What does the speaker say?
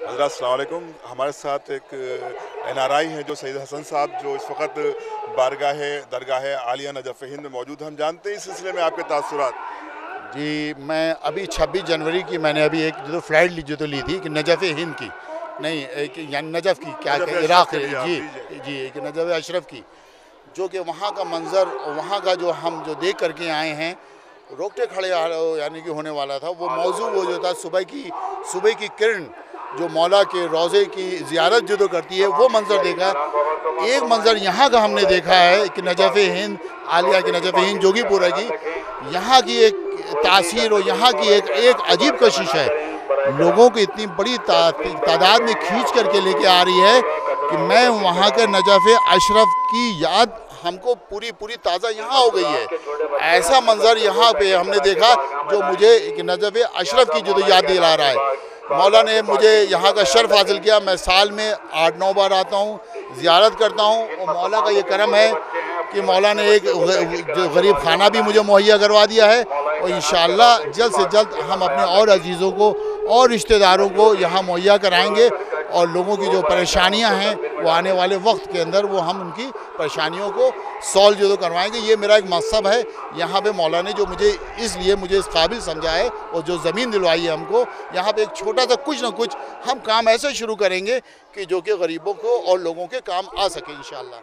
حضرات السلام علیکم. ہمارے ساتھ ایک NRI ہیں جو سید حسن صاحب، جو اس وقت درگاہ عالیہ نجف ہند میں موجود ہیں. ہم جانتے ہیں اس سلسلے میں آپ کے تاثرات. جی میں ابھی 26 جنوری کی میں نے ابھی ایک فلائٹ لی تھی کہ نجف ہند کی، نہیں ایک یعنی نجف کی، کیا کہ عراق، جی ایک نجف اشرف کی، جو کہ وہاں کا منظر، وہاں کا جو ہم دیکھ کر کے آئے ہیں، روکتے کھڑے یعنی کہ ہونے والا تھا. وہ موضوع وہ جو تھا صبح کی کرن جو مولا کے روضے کی زیارت جو کرتی ہے، وہ منظر دیکھا. ایک منظر یہاں کا ہم نے دیکھا ہے کہ نجف ہند، عالیہ کی نجف ہند جوگی پورہ کی، یہاں کی ایک تاثیر اور یہاں کی ایک عجیب کشش ہے. لوگوں کو اتنی بڑی تعداد میں کھینچ کر کے لے کے آ رہی ہے کہ میں وہاں کے نجف اشرف کی یاد ہم کو پوری تازہ یہاں ہو گئی ہے. ایسا منظر یہاں پہ ہم نے دیکھا جو مجھے نجف اشرف کی جو یاد دلا رہا ہے. مولا نے مجھے یہاں کا شرف حاصل کیا. میں سال میں 8-9 بار آتا ہوں، زیارت کرتا ہوں، اور مولا کا یہ کرم ہے کہ مولا نے ایک غریب خانہ بھی مجھے مہیا کروا دیا ہے. اور انشاءاللہ جلد سے جلد ہم اپنے اور عزیزوں کو اور رشتہ داروں کو یہاں مہیا کرائیں گے، اور لوگوں کی جو پریشانیاں ہیں وہ آنے والے وقت کے اندر وہ ہم ان کی پریشانیوں کو سولو کروائیں گے. یہ میرا ایک مقصد ہے یہاں پہ. مولا نے جو مجھے اس قابل سمجھا ہے اور جو زمین دلوائی ہے ہم کو، یہاں پہ ایک چھوٹا سا کچھ نہ کچھ ہم کام ایسے شروع کریں گے کہ جو کہ غریبوں کو اور لوگوں کے کام آ سکے انشاءاللہ.